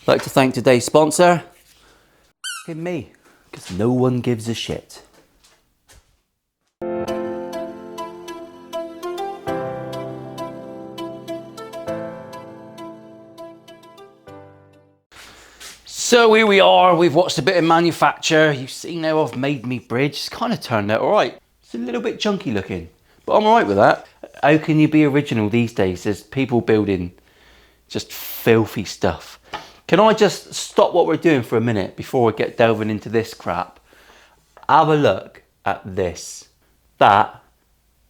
I'd like to thank today's sponsor, me, because no one gives a shit. So here we are, we've watched a bit of manufacture. You see now I've made me bridge. It's kind of turned out all right. It's a little bit chunky looking, but I'm all right with that. How can you be original these days? There's people building just filthy stuff. Can I just stop what we're doing for a minute before we get delving into this crap? Have a look at this. That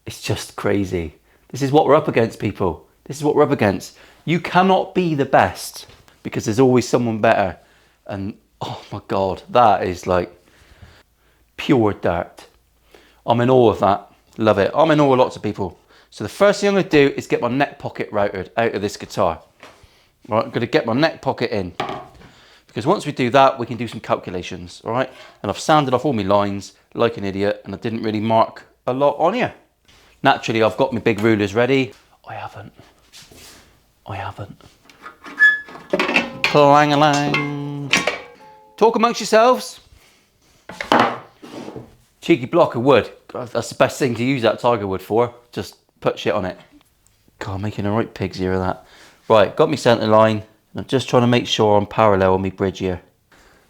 is just crazy. This is what we're up against, people. This is what we're up against. You cannot be the best because there's always someone better. And oh my God, that is like pure dirt. I'm in awe of that. Love it. I'm in awe of lots of people. So the first thing I'm going to do is get my neck pocket routed out of this guitar. All right, I'm going to get my neck pocket in. Because once we do that, we can do some calculations. All right. And I've sanded off all my lines like an idiot. And I didn't really mark a lot on here. Naturally, I've got my big rulers ready. I haven't. Clang-a-lang. Talk amongst yourselves. Cheeky block of wood. God, that's the best thing to use that tiger wood for. Just put shit on it. God, I'm making a right pig's ear of that. Right, got me centre line. I'm just trying to make sure I'm parallel on my bridge here.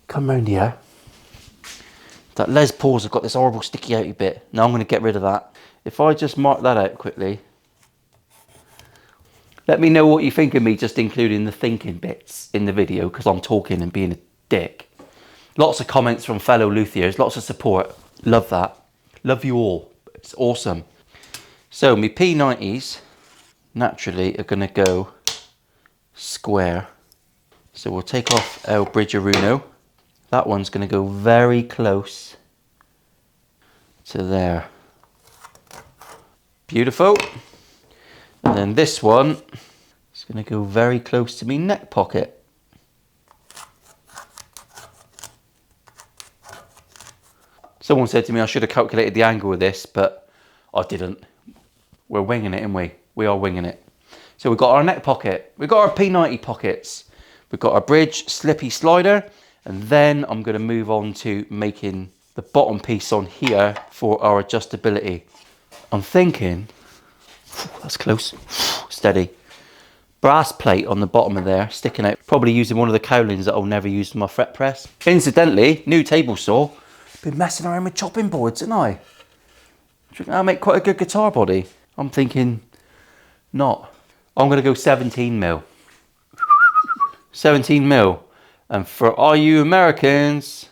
Come round here. That Les Pauls have got this horrible sticky outy bit. Now I'm going to get rid of that. If I just mark that out quickly. Let me know what you think of me just including the thinking bits in the video because I'm talking and being a dick. Lots of comments from fellow luthiers, lots of support. Love that. Love you all. It's awesome. So my P90s naturally are going to go square. So we'll take off our Bridgeruno. That one's going to go very close to there. Beautiful. And then this one is going to go very close to my neck pocket. Someone said to me I should have calculated the angle of this, but I didn't. We're winging it, aren't we? We are winging it. So we've got our neck pocket. We've got our P90 pockets. We've got our bridge slippy slider. And then I'm going to move on to making the bottom piece on here for our adjustability. I'm thinking, that's close, steady. Brass plate on the bottom of there, sticking out. Probably using one of the cowlings that I'll never use for my fret press. Incidentally, new table saw. Been messing around with chopping boards, haven't I? I'll make quite a good guitar body. I'm thinking not. I'm going to go 17 mil. 17 mil. And for all you Americans,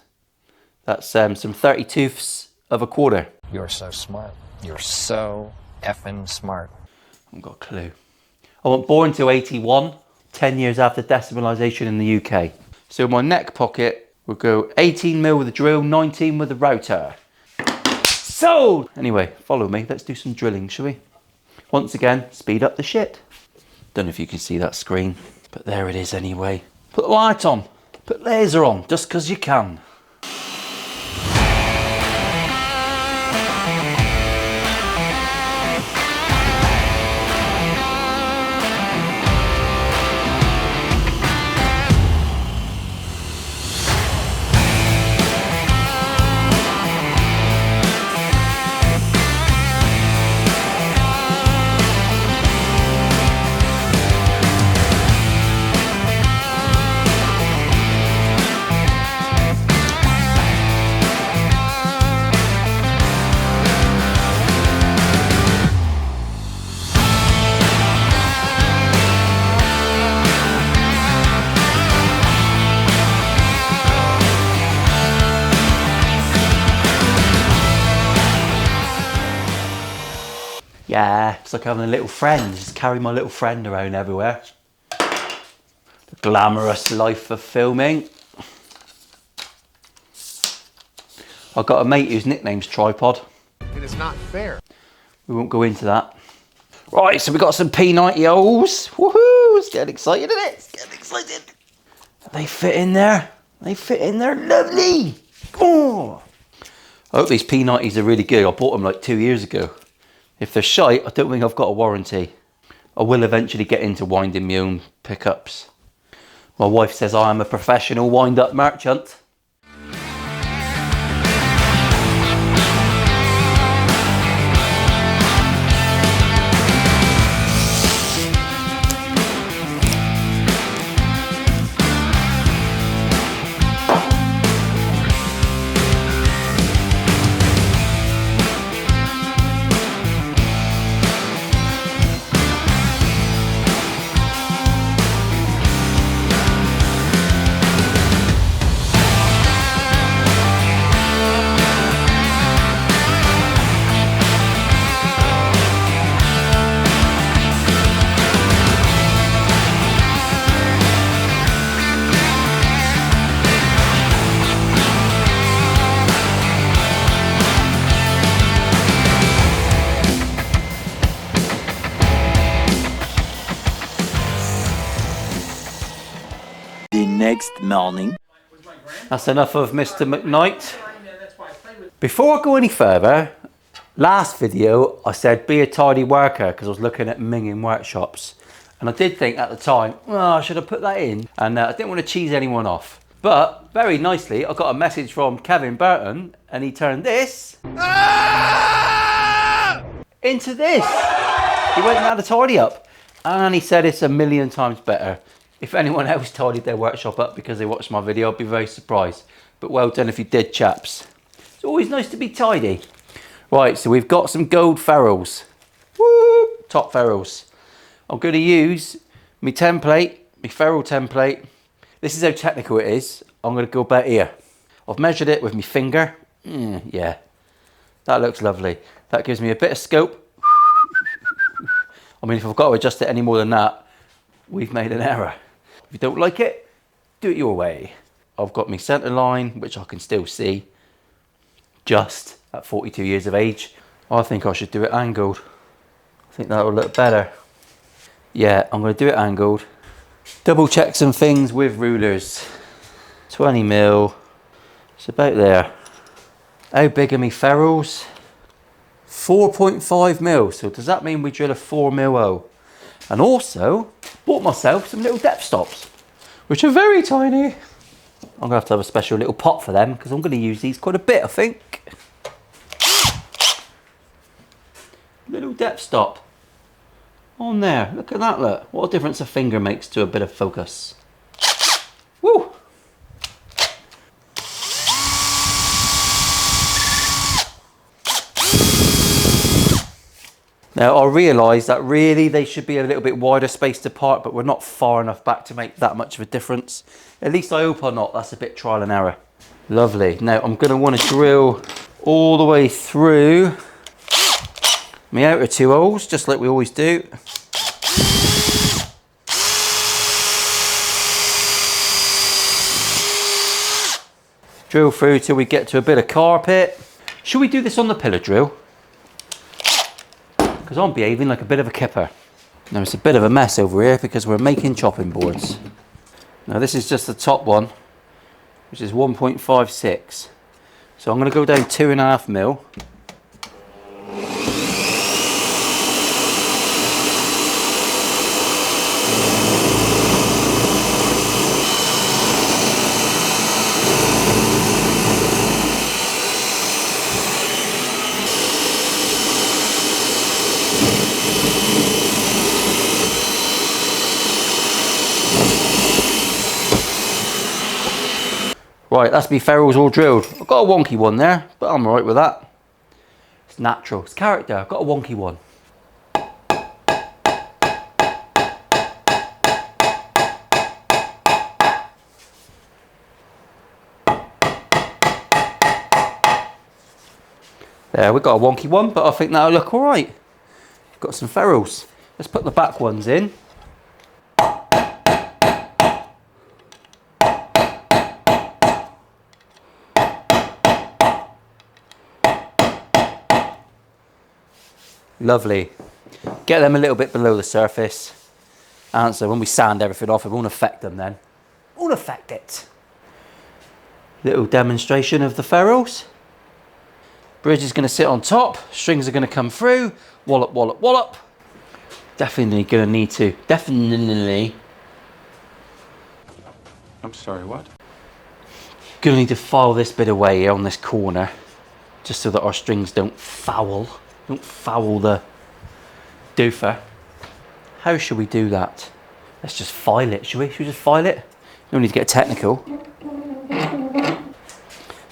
that's some 32ths of a quarter. You're so smart. You're so effing smart. I haven't got a clue. I was born to 81, 10 years after decimalisation in the UK. So my neck pocket will go 18 mil with the drill, 19 with the router. Sold! Anyway, follow me. Let's do some drilling, shall we? Once again, speed up the shit. Don't know if you can see that screen, but there it is anyway. Put the light on. Put laser on, just because you can. Yeah, it's like having a little friend. Just carry my little friend around everywhere. The glamorous life of filming. I've got a mate whose nickname's Tripod. It is not fair. We won't go into that. Right, so we've got some P90Os. Woohoo! It's getting excited, isn't it? It's getting excited. They fit in there. They fit in there lovely. Oh! I hope these P90s are really good. I bought them like 2 years ago. If they're shite, I don't think I've got a warranty. I will eventually get into winding my own pickups. My wife says I am a professional wind-up merchant. The next morning. That's enough of Mr. McKnight. Before I go any further, last video I said be a tidy worker because I was looking at minging workshops. And I did think at the time, oh, should I put that in? And I didn't want to cheese anyone off. But very nicely, I got a message from Kevin Burton and he turned this into this. He went and had a tidy up. And he said it's a million times better. If anyone else tidied their workshop up because they watched my video, I'd be very surprised. But well done if you did, chaps. It's always nice to be tidy. Right, so we've got some gold ferrules. Woo! Top ferrules. I'm going to use my template, my ferrule template. This is how technical it is. I'm going to go about here. I've measured it with my finger. Yeah, that looks lovely. That gives me a bit of scope. I mean, if I've got to adjust it any more than that, we've made an error. If you don't like it, do it your way. I've got my centre line, which I can still see, just at 42 years of age. I think I should do it angled. I think that will look better. Yeah, I'm going to do it angled. Double check some things with rulers. 20 mil, it's about there. How big are my ferrules? 4.5 mil, so does that mean we drill a 4 mil hole? And also, bought myself some little depth stops, which are very tiny. I'm going to have a special little pot for them because I'm going to use these quite a bit, I think. Little depth stop on there. Look at that, look. What a difference a finger makes to a bit of focus. Woo! Now I realise that really they should be a little bit wider spaced apart, but we're not far enough back to make that much of a difference. At least I hope I'm not. That's a bit trial and error. Lovely. Now I'm going to want to drill all the way through my outer two holes, just like we always do. Drill through till we get to a bit of carpet. Should we do this on the pillar drill? Because I'm behaving like a bit of a kipper. Now it's a bit of a mess over here because we're making chopping boards. Now this is just the top one, which is 1.56. So I'm going to go down 2.5 mil. Right, that's me ferrules all drilled. I've got a wonky one there, but I'm alright with that. It's natural, it's character. I've got a wonky one. There, we've got a wonky one, but I think that'll look alright. Got some ferrules. Let's put the back ones in. Lovely. Get them a little bit below the surface. And so when we sand everything off, it won't affect them then. Won't affect it. Little demonstration of the ferrules. Bridge is going to sit on top. Strings are going to come through. Wallop, wallop, wallop. Definitely going to need to. Definitely. I'm sorry, what? Gonna need to file this bit away here on this corner, just so that our strings don't foul the doofer. How should we do that? Let's just file it, should we? Should we just file it? No need to get technical.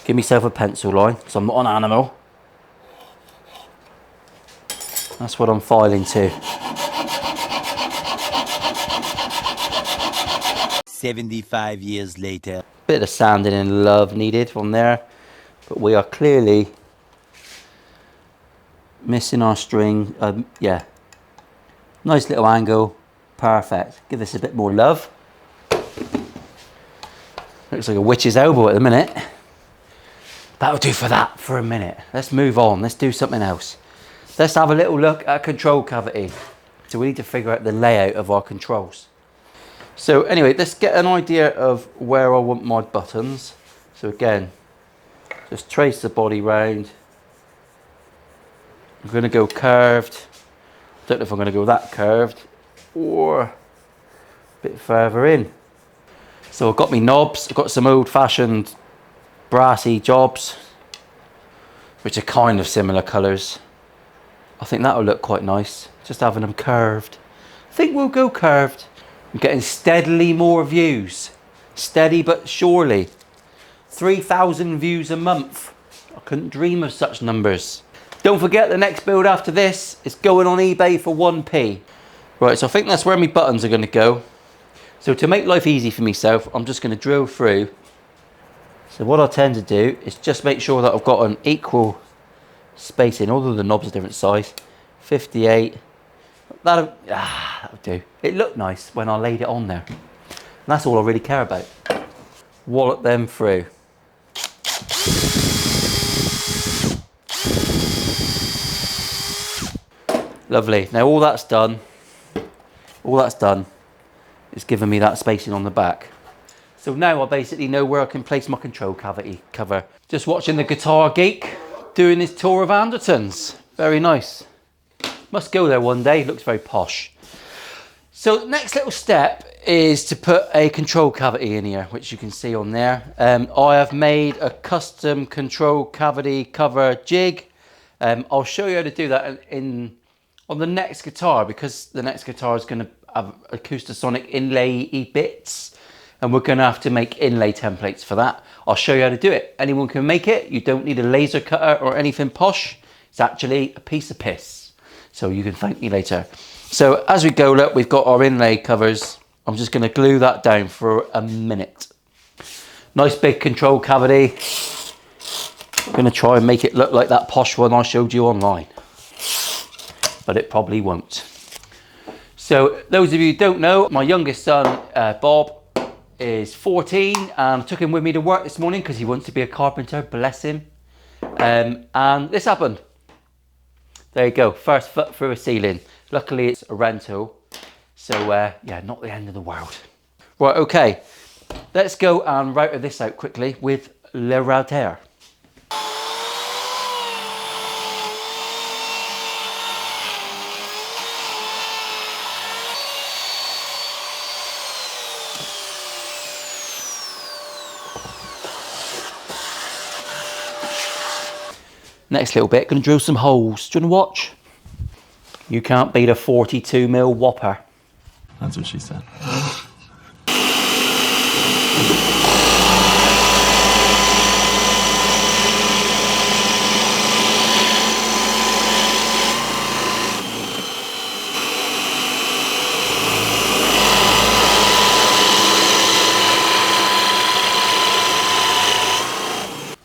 Give myself a pencil line, because I'm not an animal. That's what I'm filing to. 75 years later. Bit of sanding and love needed from there, but we are clearly missing our string. Yeah, nice little angle, perfect. Give this a bit more love. Looks like a witch's elbow at the minute. That'll do for that for a minute. Let's move on, let's do something else. Let's have a little look at control cavity. So we need to figure out the layout of our controls. So anyway, let's get an idea of where I want my buttons. So again, just trace the body round. I'm going to go curved. Don't know if I'm going to go that curved or a bit further in. So I've got my knobs. I've got some old-fashioned brassy jobs, which are kind of similar colours. I think that'll look quite nice, just having them curved. I think we'll go curved. I'm getting steadily more views. Steady but surely. 3,000 views a month. I couldn't dream of such numbers. Don't forget the next build after this is going on eBay for 1p. Right, so I think that's where my buttons are going to go. So to make life easy for myself, I'm just going to drill through. So what I tend to do is just make sure that I've got an equal spacing, although the knobs are different size. 58. That'll do. It looked nice when I laid it on there. And that's all I really care about. Wallop them through. Lovely. Now all that's done is giving me that spacing on the back. So now I basically know where I can place my control cavity cover. Just watching the Guitar Geek doing his tour of Andertons. Very nice. Must go there one day, looks very posh. So the next little step is to put a control cavity in here, which you can see on there. I have made a custom control cavity cover jig. I'll show you how to do that on the next guitar, because the next guitar is going to have acoustasonic inlay bits, and we're going to have to make inlay templates for that. I'll show you how to do it. Anyone can make it. You don't need a laser cutter or anything posh. It's actually a piece of piss. So you can thank me later. So as we go, look, we've got our inlay covers. I'm just going to glue that down for a minute. Nice big control cavity. I'm going to try and make it look like that posh one I showed you online. But it probably won't. So those of you who don't know, my youngest son, Bob, is 14, and I took him with me to work this morning because he wants to be a carpenter, bless him. And this happened. There you go, first foot through a ceiling. Luckily it's a rental, so yeah, not the end of the world. Right, okay, let's go and router this out quickly with Le Router. Next little bit, gonna drill some holes. Do you wanna watch? You can't beat a 42mm whopper. That's what she said. I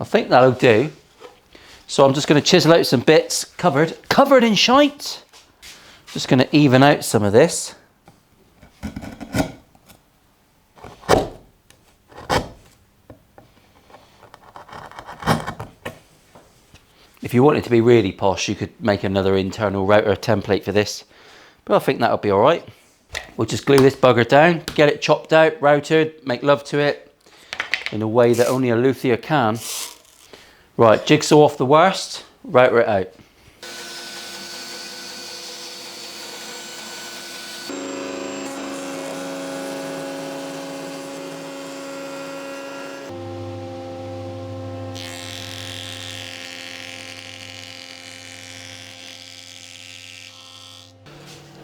think that'll do. So I'm just going to chisel out some bits covered in shite. Just going to even out some of this. If you wanted to be really posh, you could make another internal router template for this, but I think that'll be all right. We'll just glue this bugger down, get it chopped out, routed, make love to it in a way that only a luthier can. Right, jigsaw off the worst, router it out.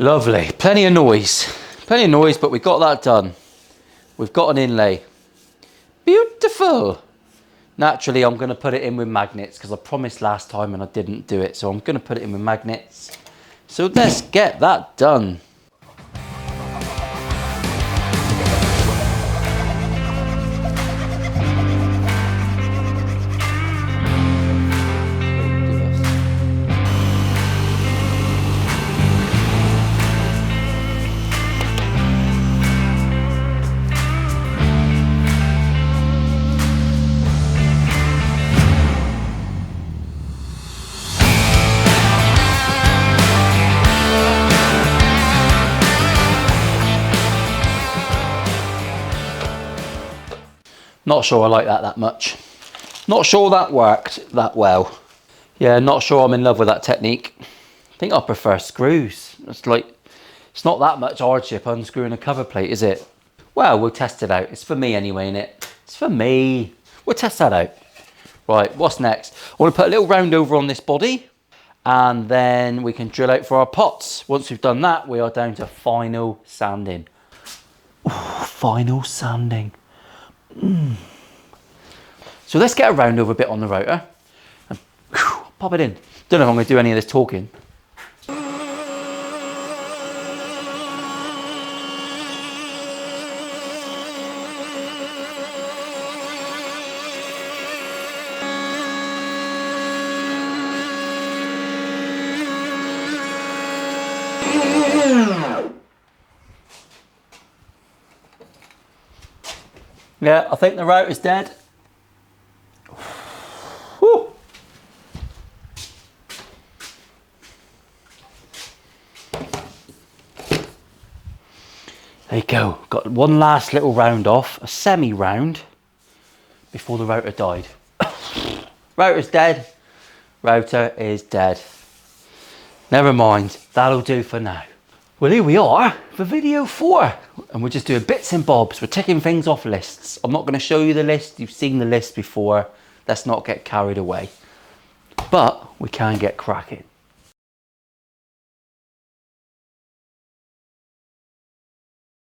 Lovely. Plenty of noise. Plenty of noise, but we got that done. We've got an inlay. Beautiful. Naturally, I'm going to put it in with magnets because I promised last time and I didn't do it. So I'm going to put it in with magnets. So let's get that done. Not sure I like that much. Not sure that worked that well. Yeah, not sure I'm in love with that technique. I think I prefer screws. It's not that much hardship unscrewing a cover plate, is it? Well, we'll test it out. It's for me anyway, innit? It's for me. We'll test that out. Right, what's next? I want to put a little round over on this body and then we can drill out for our pots. Once we've done that, we are down to final sanding. Ooh, final sanding. So let's get a round over bit on the rotor and pop it in. Don't know if I'm going to do any of this talking. Yeah, I think the rotor's dead. Whew. There you go. Got one last little round off, a semi-round, before the rotor died. Rotor's dead. Rotor is dead. Never mind. That'll do for now. Well, here we are for video 4. And we're just doing bits and bobs. We're ticking things off lists. I'm not going to show you the list. You've seen the list before. Let's not get carried away. But we can get cracking.